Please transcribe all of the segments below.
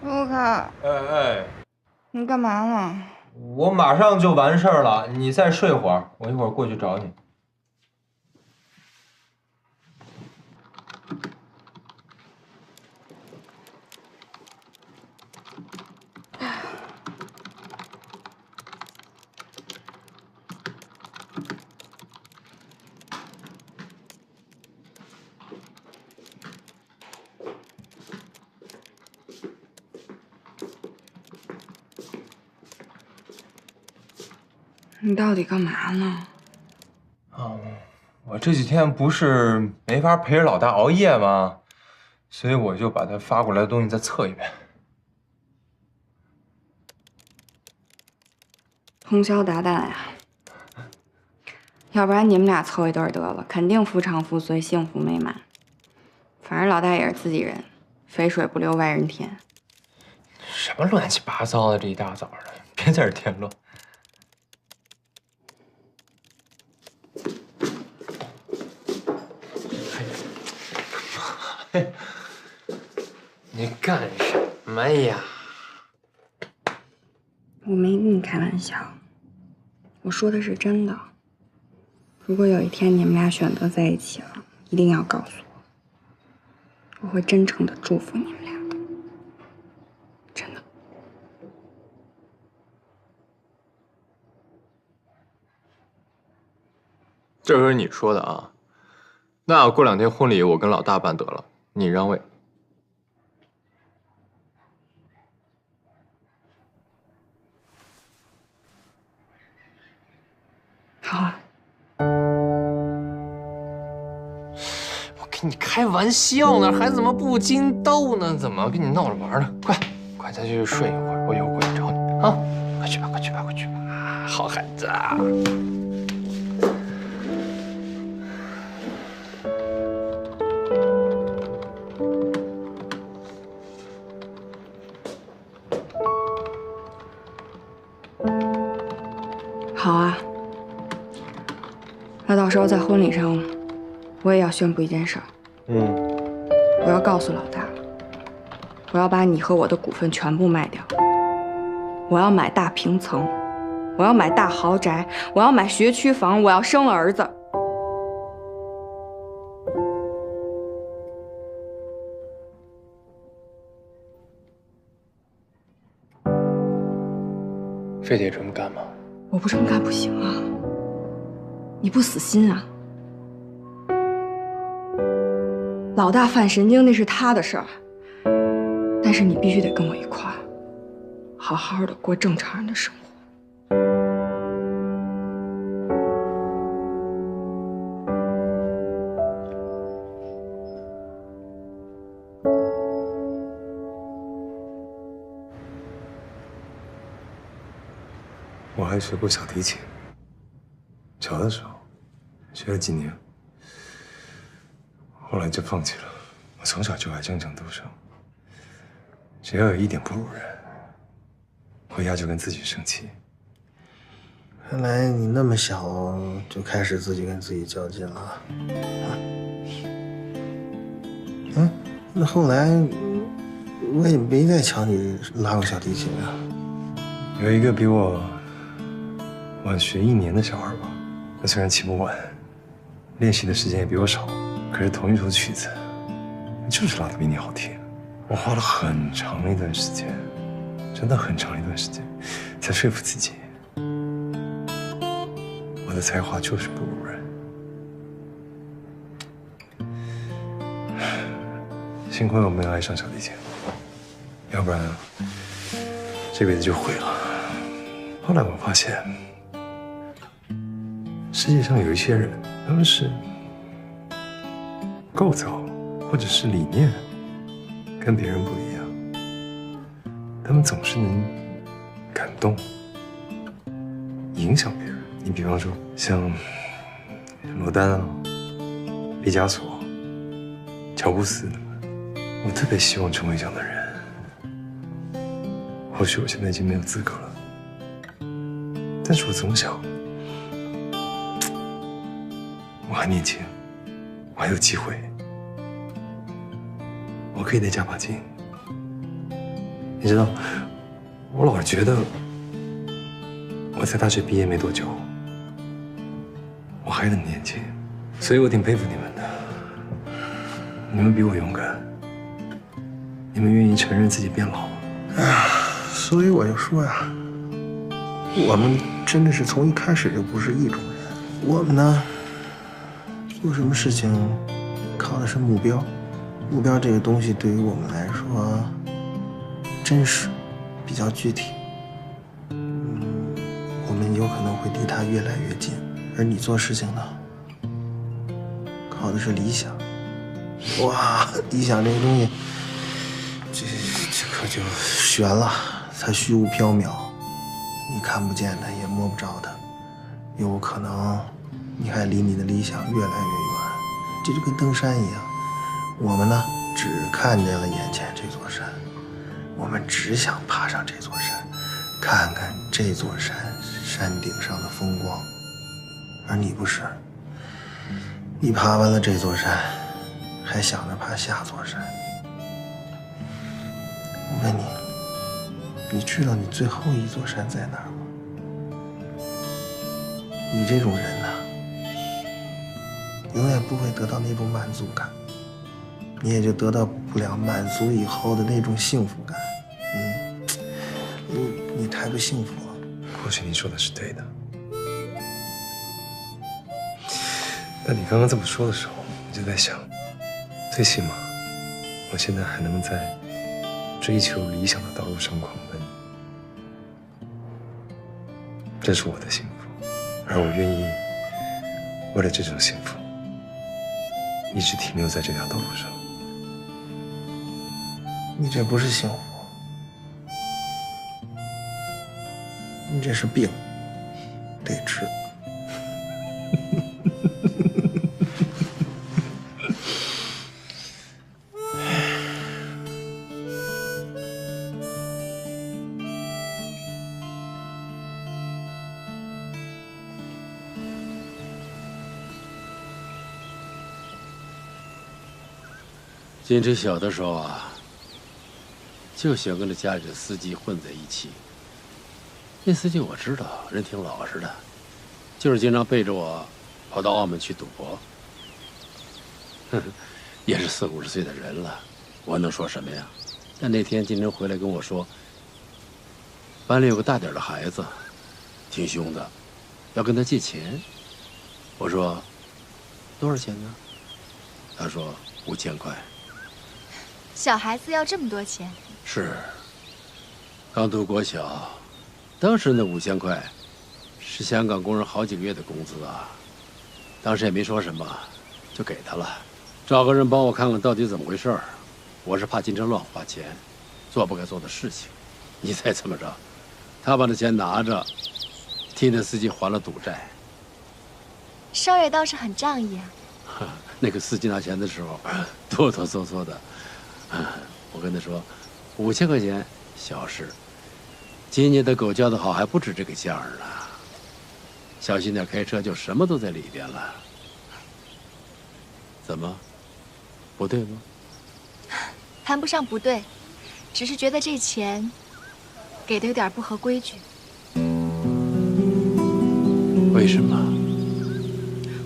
卢卡，哎，你干嘛呢？我马上就完事儿了，你再睡会儿，我一会儿过去找你。你到底干嘛呢？我这几天不是没法陪着老大熬夜吗？所以我就把他发过来的东西再测一遍。通宵达旦呀！要不然你们俩凑一对得了，肯定夫唱妇随，幸福美满。反正老大也是自己人，肥水不流外人田。什么乱七八糟的，这一大早的，别在这添乱。嘿，你干什么呀？我没跟你开玩笑，我说的是真的。如果有一天你们俩选择在一起了，一定要告诉我，我会真诚的祝福你们俩的，真的。这可是你说的啊。那过2天婚礼我跟老大办得了，你让位。好啊。我跟你开玩笑呢，还怎么不禁斗呢？怎么跟你闹着玩呢？快再去睡一会儿，我一会儿过来找你啊！快去吧，快去吧，快去吧，好孩子啊！好啊。那到时候在婚礼上，我也要宣布一件事儿。我要告诉老大，我要把你和我的股份全部卖掉。我要买大平层，我要买大豪宅，我要买学区房，我要生儿子。非得这么干吗？我不这么干不行啊！你不死心啊？老大犯神经那是他的事儿，但是你必须得跟我一块儿，好好的过正常人的生活。我还学过小提琴，小的时候学了几年，后来就放弃了。我从小就爱争强斗胜，只要有一点不如人，回家就跟自己生气。看来你那么小就开始自己跟自己较劲了啊！那后来我也没再瞧你拉过小提琴啊。有一个比我晚学1年的小孩吧，他虽然起步晚，练习的时间也比我少，可是同一首曲子，就是拉的比你好听。我花了很长一段时间，真的很长一段时间，才说服自己，我的才华就是不如人。幸亏我没有爱上小提琴，要不然这辈子就毁了。后来我发现，世界上有一些人，他们是构造或者是理念跟别人不一样，他们总是能感动、影响别人。你比方说像罗丹啊、毕加索、乔布斯他们，我特别希望成为这样的人。或许我现在已经没有资格了，但是我总想，我还年轻，我还有机会，我可以再加把劲，你知道，我老是觉得我在大学毕业没多久，我还很年轻，所以我挺佩服你们的。你们比我勇敢，你们愿意承认自己变老了。哎呀，所以我就说呀，我们真的是从一开始就不是一种人。我们呢，做什么事情靠的是目标，目标这个东西对于我们来说真实，比较具体。我们有可能会离它越来越近。而你做事情呢，靠的是理想。哇，理想这个东西，这可就悬了，它虚无缥缈，你看不见它，也摸不着它，有可能你还离你的理想越来越远。这就跟登山一样，我们呢只看见了眼前这座山，我们只想爬上这座山，看看这座山顶上的风光。而你不是，你爬完了这座山，还想着爬下座山。我问你，你知道你最后一座山在哪儿吗？你这种人呢，永远不会得到那种满足感，你也就得到不了满足以后的那种幸福感。你太不幸福了。或许你说的是对的，但你刚刚这么说的时候，我就在想，最起码我现在还能在追求理想的道路上狂奔，这是我的幸福，而我愿意为了这种幸福一直停留在这条道路上。你这不是幸福，你这是病，得治。金池小的时候啊，就喜欢跟着家里的司机混在一起。那司机我知道，人挺老实的，就是经常背着我跑到澳门去赌博。也是40、50岁的人了，我能说什么呀？但那天金城回来跟我说，班里有个大点的孩子，挺凶的，要跟他借钱。我说多少钱呢？他说5000块。小孩子要这么多钱？是，刚读国小，当时那5000块，是香港工人好几个月的工资啊。当时也没说什么，就给他了，找个人帮我看看到底怎么回事儿。我是怕金城乱花钱，做不该做的事情。你猜怎么着？他把那钱拿着，替那司机还了赌债。少爷倒是很仗义啊。那个司机拿钱的时候，哆哆嗦嗦的。我跟他说，5000块钱小事，今年的狗叫得好，还不止这个价呢。小心点开车，就什么都在里边了。怎么，不对吗？谈不上不对，只是觉得这钱给的有点不合规矩。为什么？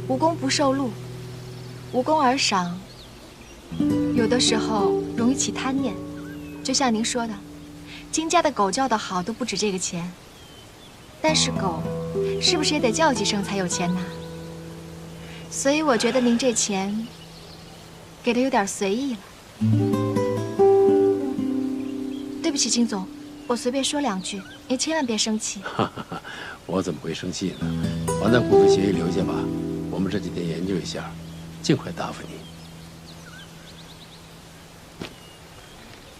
无功不受禄，无功而赏。有的时候容易起贪念，就像您说的，金家的狗叫得好都不止这个钱，但是狗是不是也得叫几声才有钱拿？所以我觉得您这钱给的有点随意了。对不起，金总，我随便说2句，您千万别生气。我怎么会生气呢？把那股份协议留下吧，我们这几天研究一下，尽快答复你。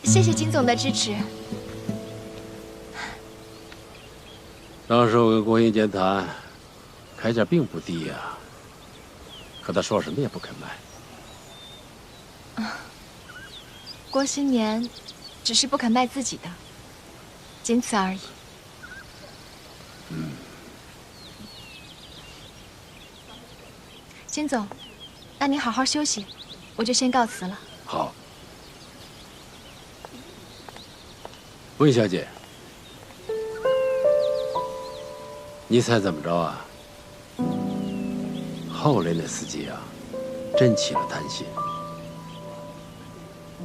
谢谢金总的支持。当时我跟郭英坚谈，开价并不低呀，可他说什么也不肯卖。郭新年只是不肯卖自己的，仅此而已。金总，那您好好休息，我就先告辞了。好。温小姐，你猜怎么着啊？后来那司机啊，真起了贪心，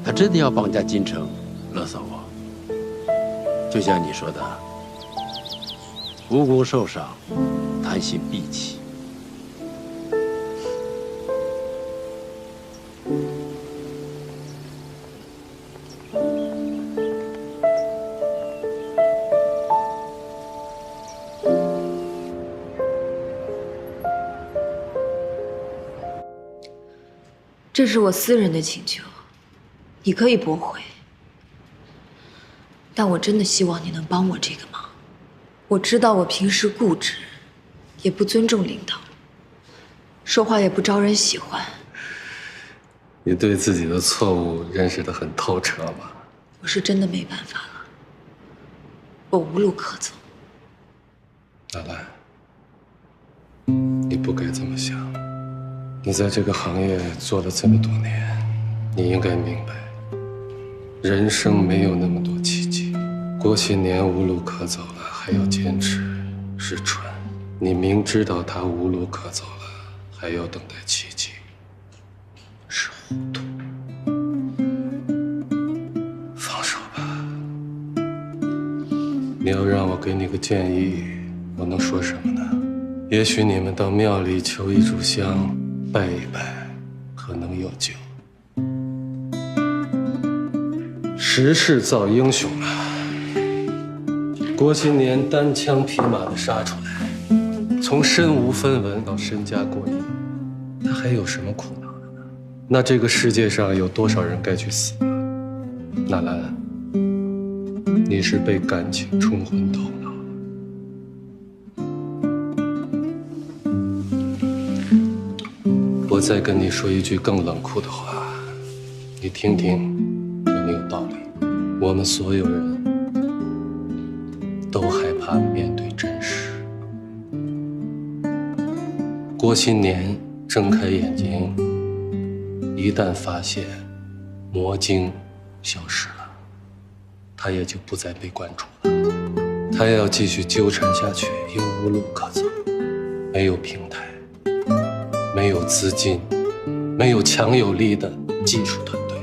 他真的要绑架金城，勒索我。就像你说的，无功受赏，贪心必起。这是我私人的请求，你可以驳回。但我真的希望你能帮我这个忙。我知道我平时固执，也不尊重领导，说话也不招人喜欢。你对自己的错误认识得很透彻吧？我是真的没办法了，我无路可走。纳兰，你不该这么想。你在这个行业做了这么多年，你应该明白，人生没有那么多奇迹。郭新年无路可走了，还要坚持，是蠢；你明知道他无路可走了，还要等待奇迹，是糊涂。放手吧。你要让我给你个建议，我能说什么呢？也许你们到庙里求一炷香，拜一拜，可能有救。时势造英雄啊！郭新年单枪匹马地杀出来，从身无分文到身家过亿，他还有什么苦恼的呢？那这个世界上有多少人该去死呢？纳兰，你是被感情冲昏头脑。我再跟你说一句更冷酷的话，你听听有没有道理？我们所有人都害怕面对真实。郭新年睁开眼睛，一旦发现魔晶消失了，他也就不再被关注了。他要继续纠缠下去，又无路可走，没有平台，没有资金，没有强有力的技术团队。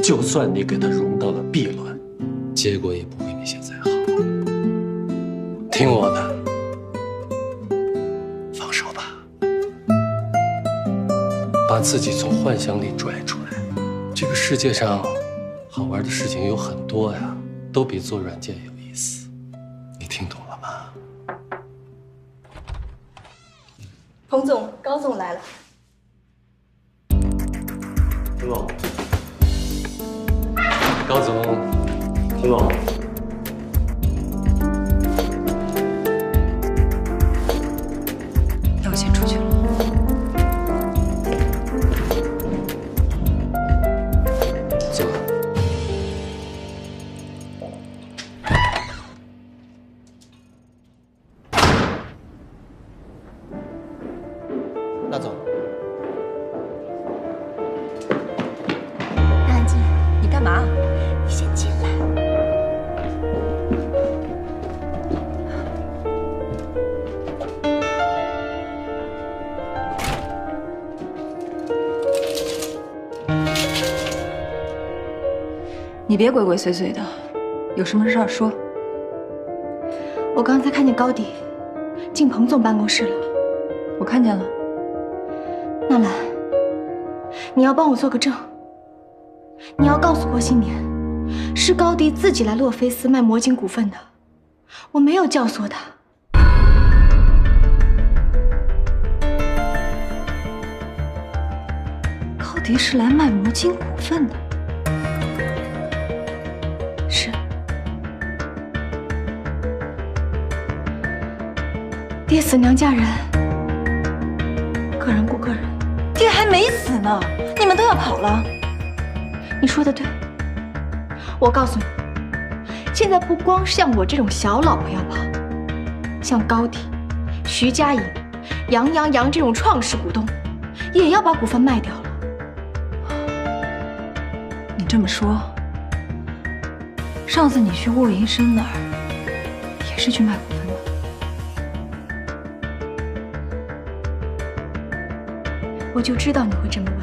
就算你给他融到了弊乱，结果也不会比现在好。听我的，放手吧，把自己从幻想里拽出来。这个世界上好玩的事情有很多呀，都比做软件有意思。你听懂了吗？彭总，高总来了。陈总，高总，陈总，那我先出去了。走。大总，安静，你干嘛？你先进来。你别鬼鬼祟祟的，有什么事儿说。我刚才看见高迪进彭总办公室了。我看见了。纳兰，你要帮我做个证。你要告诉郭新年，是高迪自己来洛菲斯卖魔晶股份的，我没有教唆他。高迪是来卖魔晶股份的。是。爹死娘嫁人，个人顾个人。爹还没死呢，你们都要跑了。你说的对，我告诉你，现在不光像我这种小老婆要跑，像高迪、徐佳莹、杨洋洋这种创始股东，也要把股份卖掉了。你这么说，上次你去沃银生那儿，也是去卖股份的。我就知道你会这么问。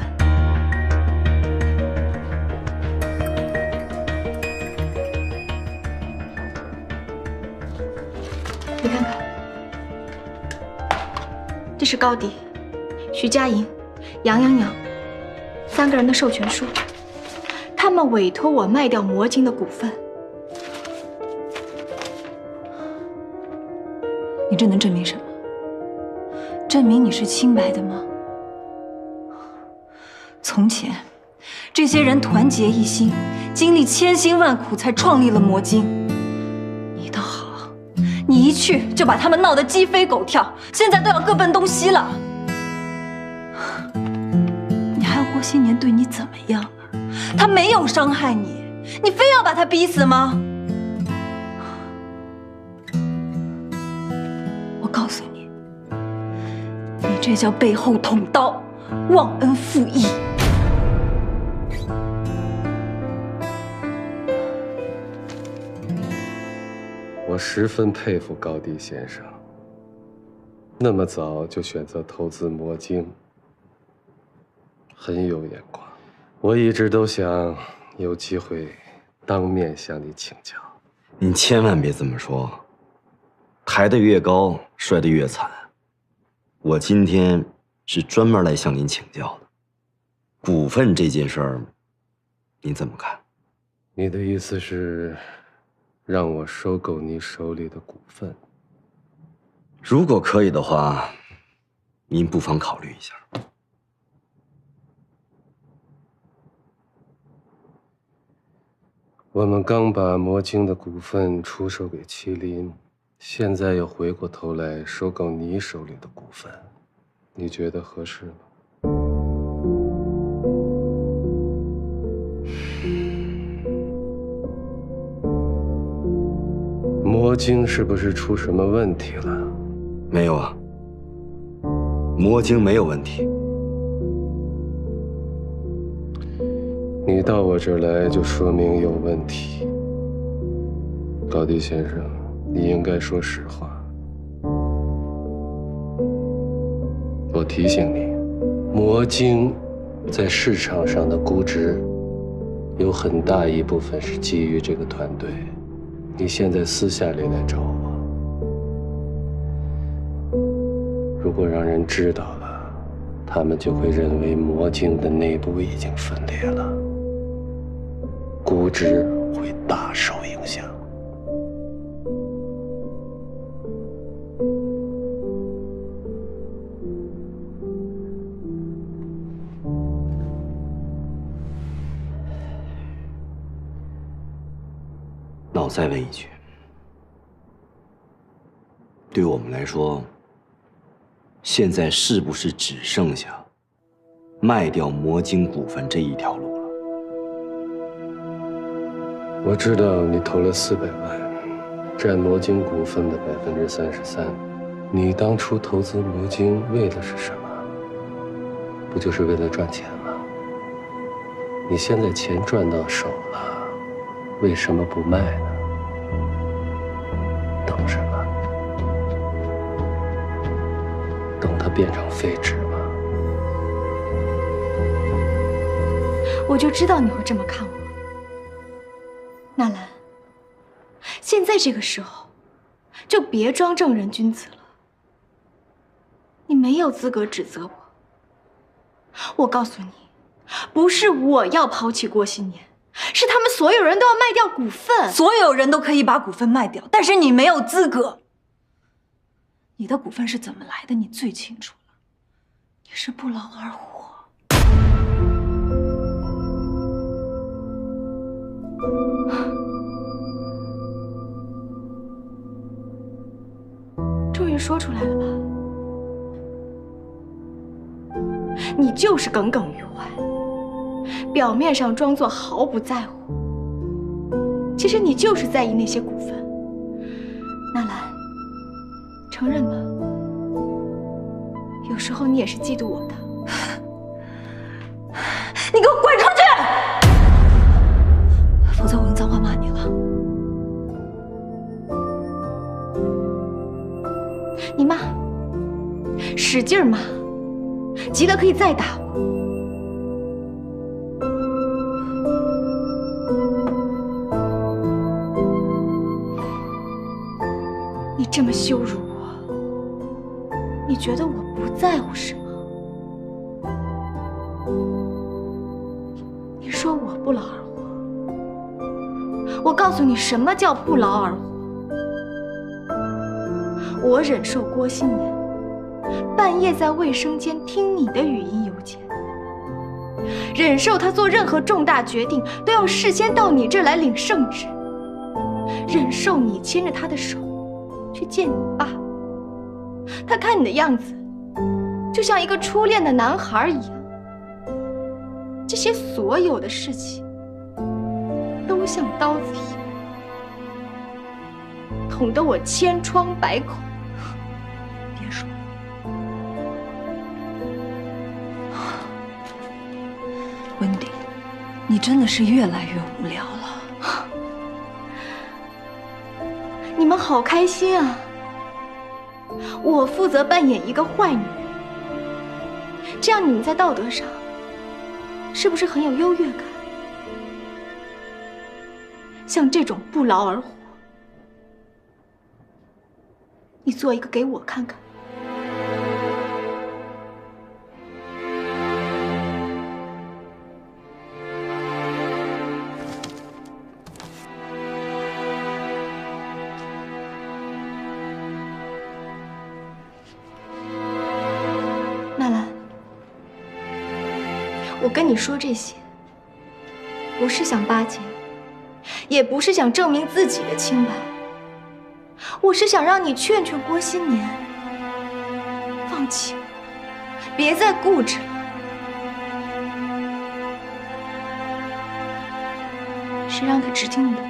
你看看，这是高迪、徐佳莹、杨洋洋3个人的授权书，他们委托我卖掉魔晶的股份。你这能证明什么？证明你是清白的吗？从前，这些人团结一心，经历千辛万苦才创立了魔晶。你倒好，你一去就把他们闹得鸡飞狗跳，现在都要各奔东西了。你还要郭新年对你怎么样呢？他没有伤害你，你非要把他逼死吗？我告诉你，你这叫背后捅刀，忘恩负义。我十分佩服高迪先生，那么早就选择投资魔晶，很有眼光。我一直都想有机会当面向你请教。你千万别这么说，抬得越高，摔得越惨。我今天是专门来向您请教的。股份这件事儿，你怎么看？你的意思是让我收购你手里的股份？如果可以的话，您不妨考虑一下。我们刚把魔晶的股份出售给麒麟，现在又回过头来收购你手里的股份，你觉得合适吗？魔晶是不是出什么问题了？没有啊，魔晶没有问题。你到我这儿来就说明有问题。高迪先生，你应该说实话。我提醒你，魔晶在市场上的估值有很大一部分是基于这个团队。你现在私下里来找我，如果让人知道了，他们就会认为魔晶的内部已经分裂了，估值会大受影响。那我再问一句，对我们来说，现在是不是只剩下卖掉魔晶股份这一条路了？我知道你投了400万，占魔晶股份的33%。你当初投资魔晶为的是什么？不就是为了赚钱吗？你现在钱赚到手了，为什么不卖呢？等什么？等它变成废纸吗？我就知道你会这么看我。纳兰，现在这个时候，就别装正人君子了。你没有资格指责我。我告诉你，不是我要抛弃郭新年，是他们所有人都要卖掉股份。所有人都可以把股份卖掉，但是你没有资格。你的股份是怎么来的，你最清楚了。你是不劳而获。终于说出来了吧？你就是耿耿于怀，表面上装作毫不在乎，其实你就是在意那些股份。纳兰，承认吧，有时候你也是嫉妒我的。你给我滚出去！否则我用脏话骂你了。劲骂，急了可以再打我。你这么羞辱我，你觉得我不在乎是吗？你说我不劳而获，我告诉你什么叫不劳而获。我忍受郭新年半夜在卫生间听你的语音邮件，忍受他做任何重大决定都要事先到你这儿来领圣旨，忍受你牵着他的手去见你爸，他看你的样子就像一个初恋的男孩一样。这些所有的事情都像刀子一样，捅得我千疮百孔。别说了，温迪，你真的是越来越无聊了。你们好开心啊！我负责扮演一个坏女人，这样你们在道德上是不是很有优越感？像这种不劳而获，你做一个给我看看。纳兰，我跟你说这些，不是想巴结，也不是想证明自己的清白，我是想让你劝劝郭新年，放弃吧，别再固执了。谁让他只听你的话？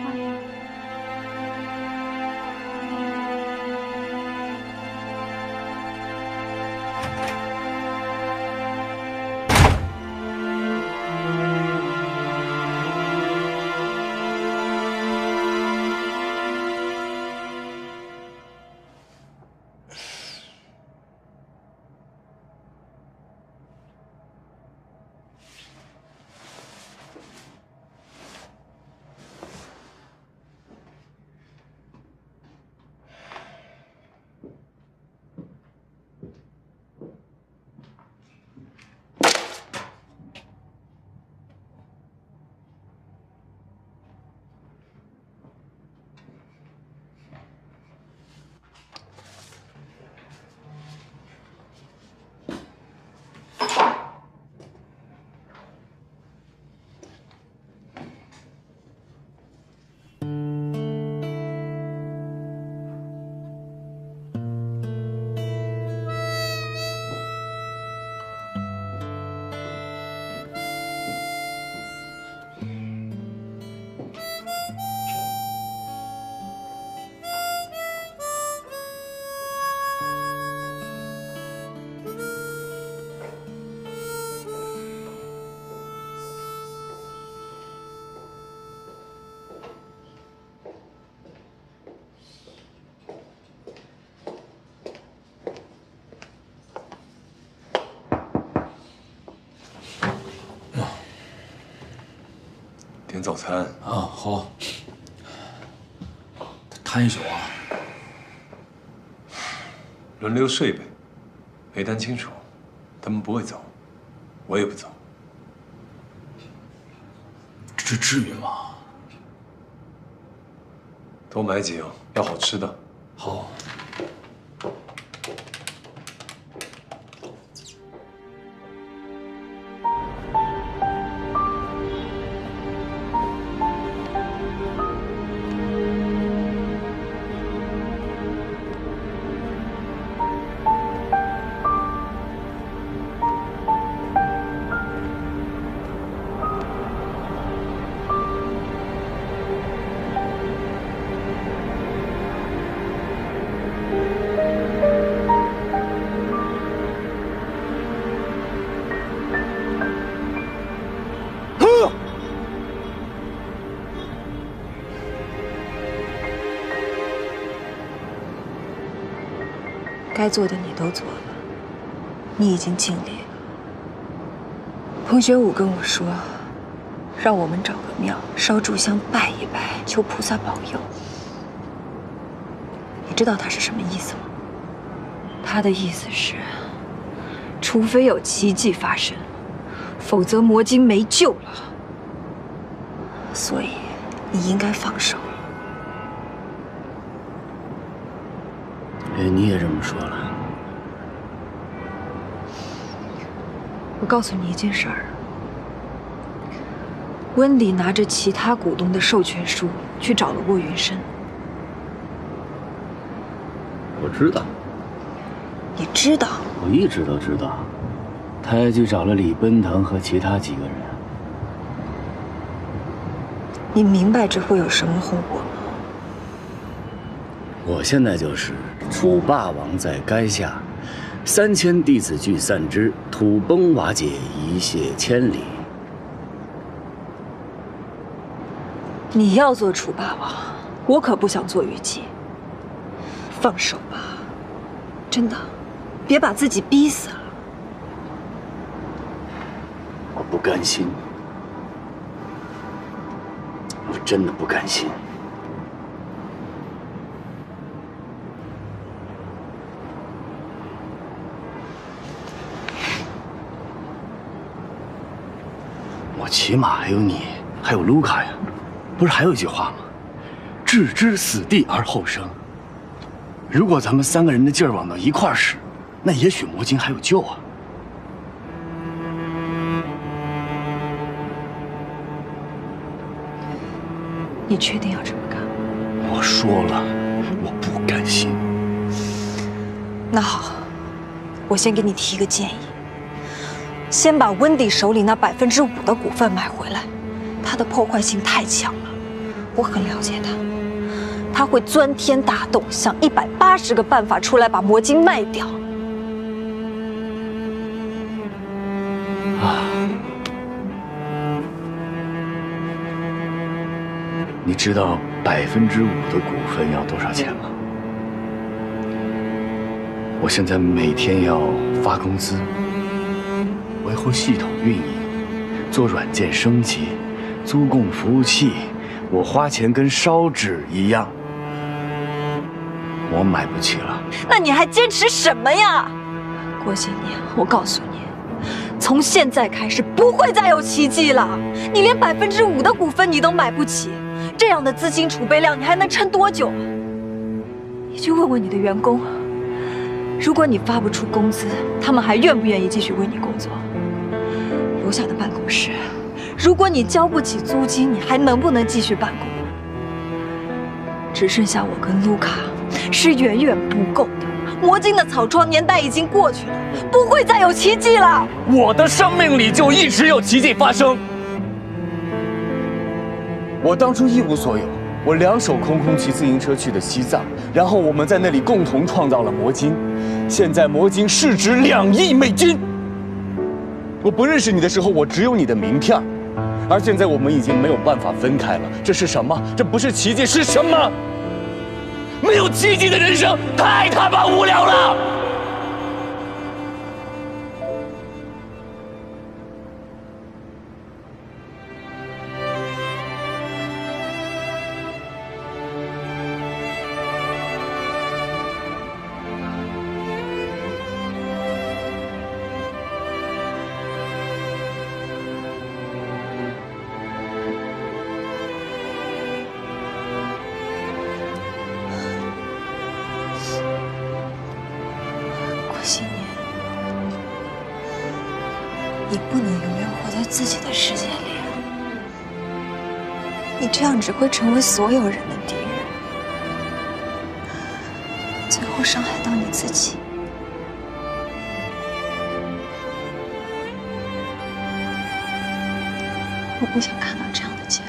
点早餐啊，好。谈一宿啊？轮流睡呗，没谈清楚，他们不会走，我也不走。这至于吗？多买几样，要好吃的。好。该做的你都做了，你已经尽力了。彭学武跟我说，让我们找个庙烧炷香拜一拜，求菩萨保佑。你知道他是什么意思吗？他的意思是，除非有奇迹发生，否则魔晶没救了。所以你应该放手。连你也这么说了。我告诉你一件事儿，温迪拿着其他股东的授权书去找了沃云生。我知道，你知道？我一直都知道，他还去找了李奔腾和其他几个人。你明白这会有什么后果吗？我现在就是楚霸王在垓下，3000弟子俱散之，土崩瓦解，一泻千里。你要做楚霸王，我可不想做虞姬。放手吧，真的，别把自己逼死了。我不甘心，我真的不甘心。我起码还有你，还有卢卡呀。不是还有一句话吗？置之死地而后生。如果咱们3个人的劲儿往到一块儿使，那也许魔晶还有救啊。你确定要这么干？我说了，我不甘心。那好，我先给你提一个建议，先把温迪手里那5%的股份买回来，他的破坏性太强了，我很了解他，他会钻天大洞，想180个办法出来把魔晶卖掉。啊，你知道5%的股份要多少钱吗？我现在每天要发工资，维护系统运营，做软件升级，租供服务器，我花钱跟烧纸一样。我买不起了。那你还坚持什么呀？郭新年，我告诉你，从现在开始不会再有奇迹了。你连5%的股份你都买不起，这样的资金储备量你还能撑多久？你去问问你的员工，如果你发不出工资，他们还愿不愿意继续为你工作？楼下的办公室，如果你交不起租金，你还能不能继续办公？只剩下我跟卢卡，是远远不够的。魔晶的草创年代已经过去了，不会再有奇迹了。我的生命里就一直有奇迹发生。我当初一无所有，我2手空空骑自行车去的西藏，然后我们在那里共同创造了魔晶。现在魔晶市值2亿美金。我不认识你的时候，我只有你的名片，而现在我们已经没有办法分开了。这是什么？这不是奇迹是什么？没有奇迹的人生太他妈无聊了。新年，你不能永远活在自己的世界里，你这样只会成为所有人的敌人，最后伤害到你自己。我不想看到这样的结果。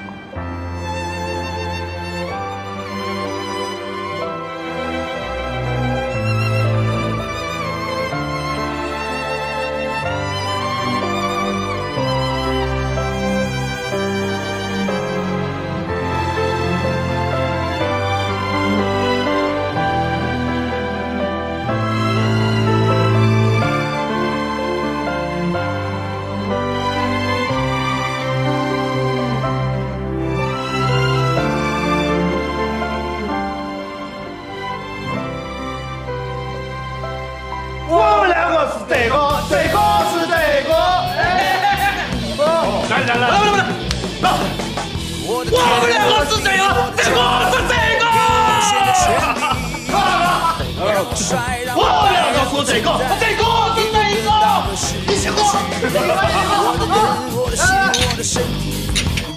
身体，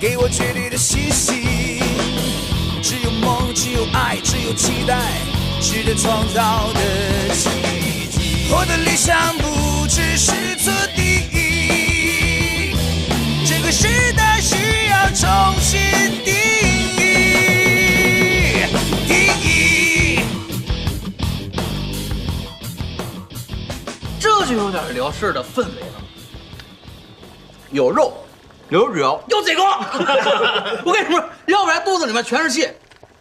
给我绝对的信心。只有梦，只有爱，只有期待，值得创造的奇迹。我的理想不只是做第一，这个时代需要重新定义。定义。这就有点聊事儿的氛围了，有肉。 有酒有嘴光，我跟你说，要不然肚子里面全是气，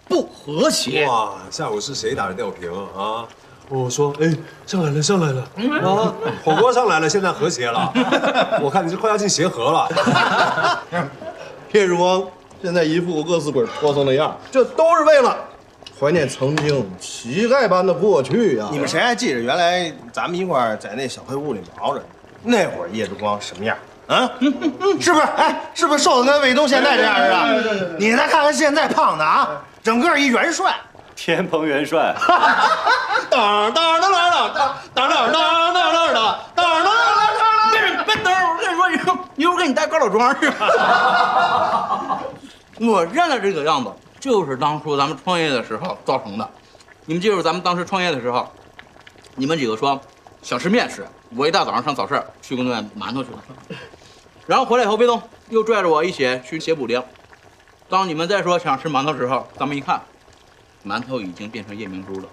不和谐。哇，下午是谁打的吊瓶啊？我说，哎，上来了，上来了，啊，火锅上来了，现在和谐了。我看你是快要进协和了。叶日光现在一副饿死鬼拖蹭的样，这都是为了怀念曾经乞丐般的过去呀！你们谁还记得原来咱们一块儿在那小黑屋里熬着，那会儿叶日光什么样？ 啊，是不是？哎，是不是瘦的跟卫东现在这样似的？你再看看现在胖的啊，整个一元帅，天蓬元帅。当当当当当当当当当当当当！别等会儿，我跟你说，一会儿给你带高老庄去。我现在这个样子，就是当初咱们创业的时候造成的。你们记住，咱们当时创业的时候，你们几个说想吃面食，我一大早上上早市去工作院馒头去了。 然后回来以后，卫东又拽着我一起去写补丁。当你们再说想吃馒头的时候，咱们一看，馒头已经变成夜明珠了，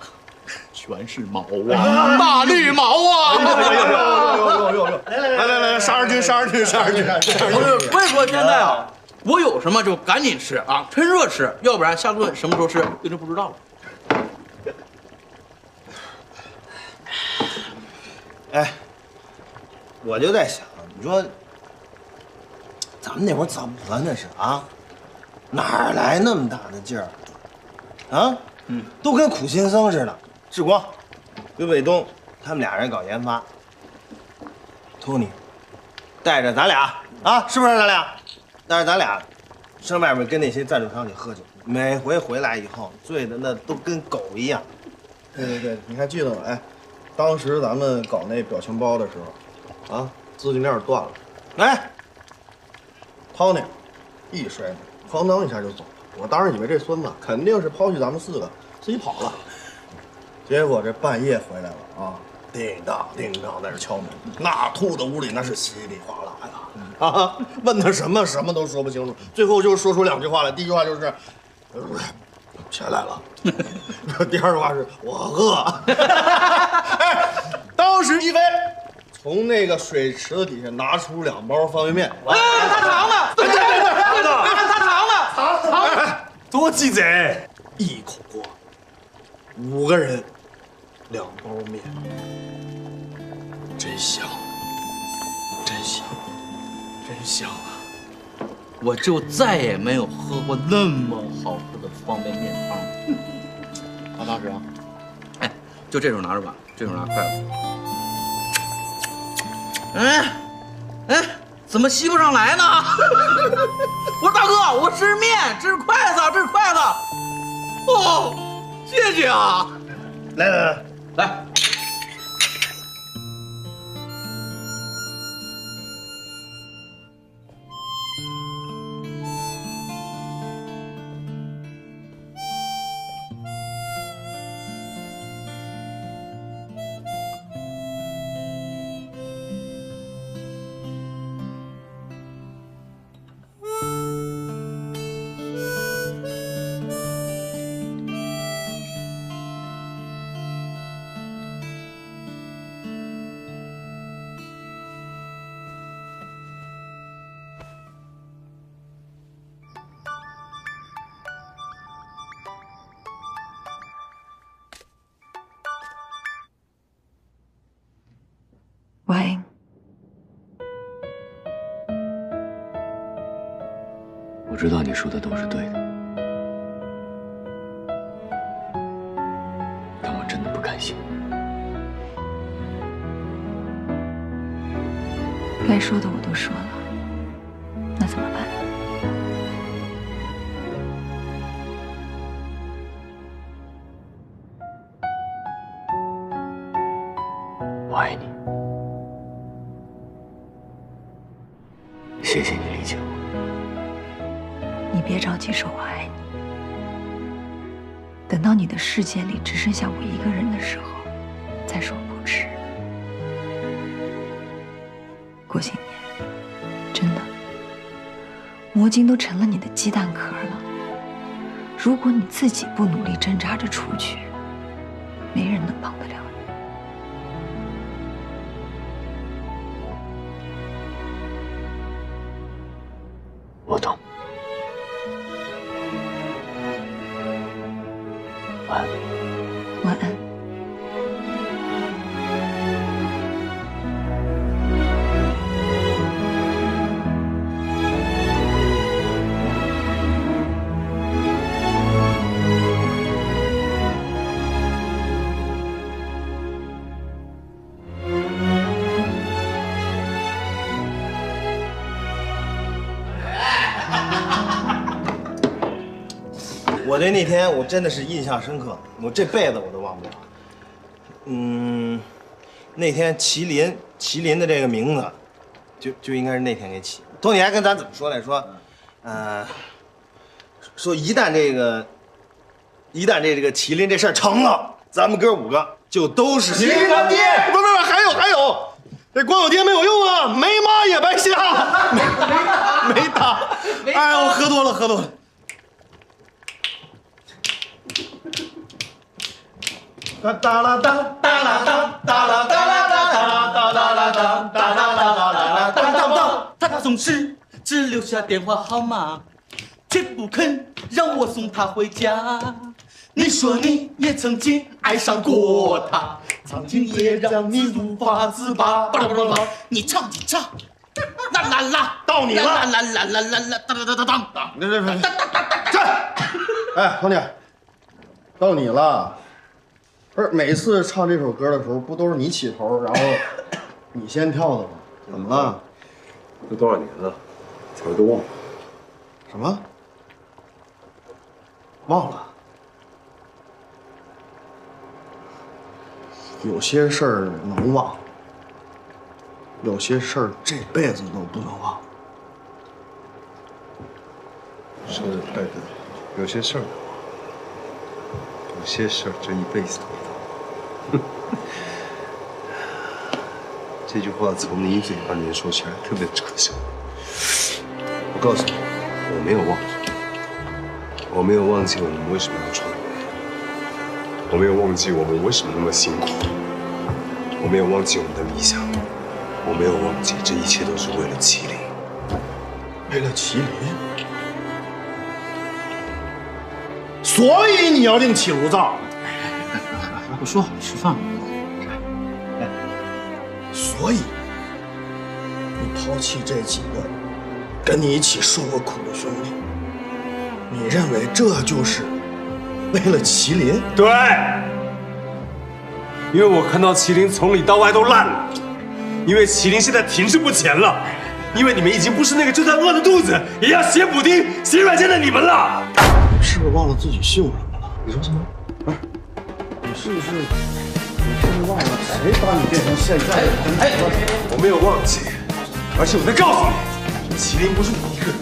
全是毛啊，大绿毛啊！来，杀二军！所以说现在啊，我有什么就赶紧吃啊，趁热吃，要不然下顿什么时候吃那就不知道了。哎，我就在想，你说。 咱们那会儿怎么了？那是啊，哪来那么大的劲儿？啊，都跟苦行僧似的。志光跟卫东他们俩人搞研发，托尼带着咱俩啊，是不是咱俩？带着咱俩上外面跟那些赞助商去喝酒，每回回来以后醉的那都跟狗一样。对，你还记得吗？哎，当时咱们搞那表情包的时候，啊，资金链断了，哎。 涛那一摔门，哐当一下就走了。我当时以为这孙子肯定是抛弃咱们4个，自己跑了。结果这半夜回来了啊，叮当叮当在这敲门，那吐的屋里那是稀里哗啦呀！啊，问他什么都说不清楚，最后就说出2句话来。第一句话就是，钱来了。第二句话是我饿。哎，当时一飞。 从那个水池子底下拿出2包方便面，哎，他藏了，对，他藏了，多鸡贼！一口锅，5个人，2包面，真香，真香，真香啊！我就再也没有喝过那么好喝的方便面汤。他当时啊，哎，就这手拿着碗，这手拿筷子。 哎，怎么吸不上来呢？我说大哥，我这是面，这是筷子，这是筷子。哦，谢谢啊。来。喂，我知道你说的都是对的，但我真的不甘心。该说的我都说了，那怎么办？我爱你，谢谢你理解我。你别着急说我爱你。等到你的世界里只剩下我一个人的时候，再说不迟。郭新年，真的，魔晶都成了你的鸡蛋壳了。如果你自己不努力挣扎着出去，没人能帮得了你。我懂。晚安。晚安。我对那天我真的是印象深刻，我这辈子我都忘不了。那天麒麟的这个名字，就应该是那天给起。托尼还跟咱怎么说来说，说一旦这个麒麟这事儿成了，咱们哥5个就都是麒麟当爹。不，还有，这光有爹没有用啊，没妈也白瞎，没他。哎，我喝多了。哒哒啦哒哒啦哒哒啦哒啦哒哒哒啦哒哒啦啦哒哒。他总是只留下电话号码，却不肯让我送他回家。你说你也曾经爱上过他，曾经也让你无法自拔。你唱，啦啦啦，到你了，啦啦啦啦啦啦，哒哒哒哒哒。站！哎，兄弟，到你了。不是每次唱这首歌的时候，不都是你起头，然后你先跳的吗？怎么了？都多少年了，词儿都忘了。什么？忘了？有些事儿能忘，有些事儿这辈子都不能忘。说的太对，有些事儿，有些事儿这一辈子都不能忘。这句话从你嘴巴里面说起来特别可笑。我告诉你，我没有忘记，我没有忘记我们为什么要创业，我没有忘记我们为什么那么辛苦，我没有忘记我们的理想，我没有忘记这一切都是为了麒麟。为了麒麟，所以你要另起炉灶。不说，吃饭。所以，你抛弃这几个跟你一起受过苦的兄弟，你认为这就是为了麒麟？对，因为我看到麒麟从里到外都烂了，因为麒麟现在停滞不前了，因为你们已经不是那个就算饿着肚子也要写补丁、写软件的你们了。你是不是忘了自己姓什么了？你说什么？不是，你是不是忘了谁把你变成现在的人？我没有忘记，而且我在告诉你，麒麟不是你一个人，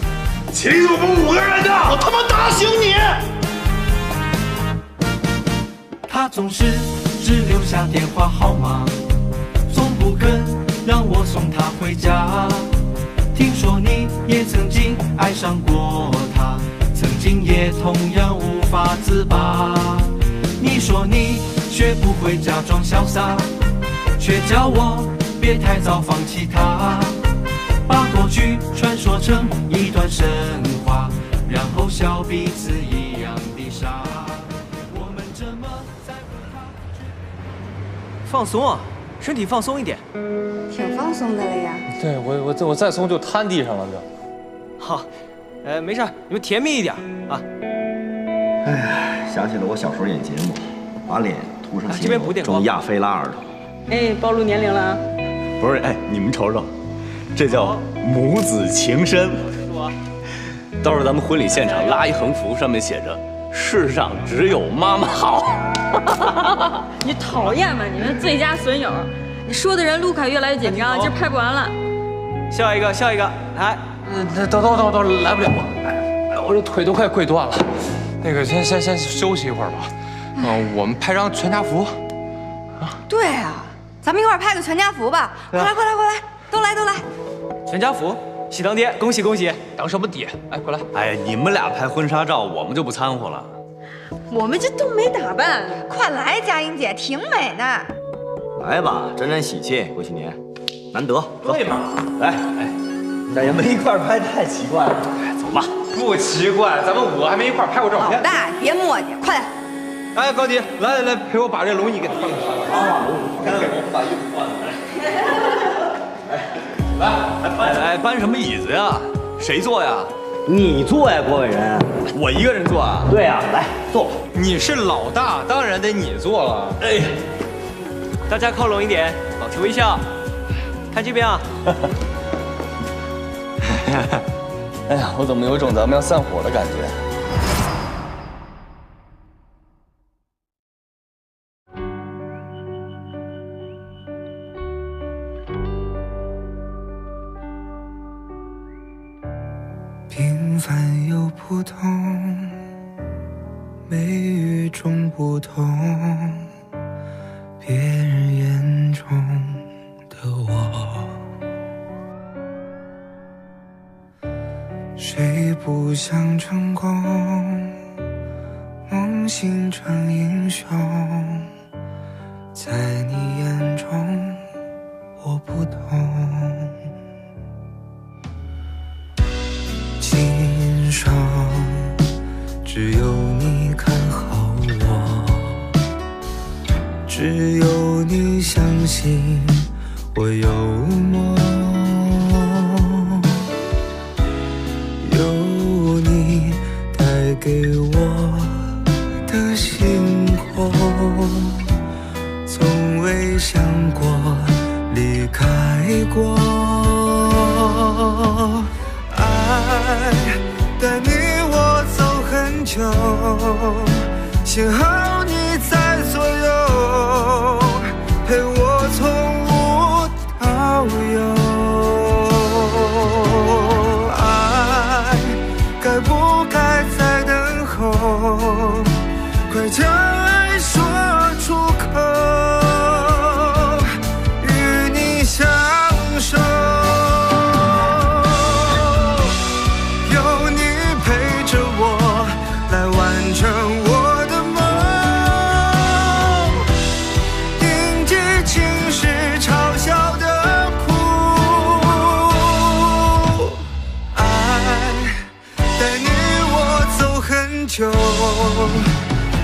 麒麟是我们5个人的。我他妈打醒你！他总是只留下电话号码，从不肯让我送他回家。听说你也曾经爱上过他，曾经也同样无法自拔。你说你学不会假装潇洒，却叫我别太早放弃他，把过去传说成一段神话，然后笑彼此一样的傻。我们这么在乎他。放松啊，身体放松一点。挺放松的了呀。对，我再松就瘫地上了就。好，没事，你们甜蜜一点啊。哎呀，想起了我小时候演节目，把脸涂上这边补点光，装亚非拉儿童。哎，暴露年龄了。不是，哎，你们瞅瞅，这叫母子情深。到时候咱们婚礼现场拉一横幅，上面写着“世上只有妈妈好”。你讨厌吗？你们最佳损友。你说的人卢卡越来越紧张，今儿拍不完了。笑一个，笑一个，来。都来不了。我这腿都快跪断了。那个，先休息一会儿吧。我们拍张全家福。对啊，咱们一块儿拍个全家福吧！快来，都来！全家福，喜当爹，恭喜恭喜！当什么爹？哎，快来！哎呀，你们俩拍婚纱照，我们就不掺和了。我们这都没打扮，快来，佳音姐，挺美的。来吧，沾沾喜气，过新年，难得。对嘛？来，大爷们一块拍太奇怪了。走吧。不奇怪，咱们5个还没一块拍过照片。老大，别磨叽，快来！哎，高迪，来，陪我把这龙椅给他放上。我把衣服换了。来，搬什么椅子呀？谁坐呀？你坐呀，郭伟人。我一个人坐啊？对呀，来坐。你是老大，当然得你坐了。哎，大家靠拢一点，保持微笑。看这边啊。哎呀，我怎么有种咱们要散伙的感觉？平凡又普通，美与众不同，别人眼中的我，谁不想成功，梦醒成英雄，在你眼中我不同，今生只有你看好我，只有你相信我有梦，有你带给我的星空，从未想过离开过。爱带你我走很久，幸好你在左右，陪我从无到有。爱该不该再等候？快将爱说出口，与你相守。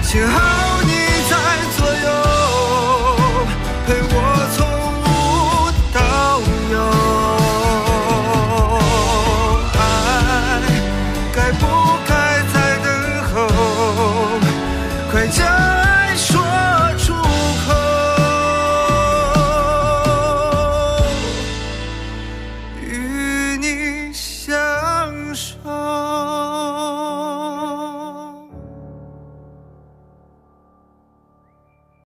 幸好你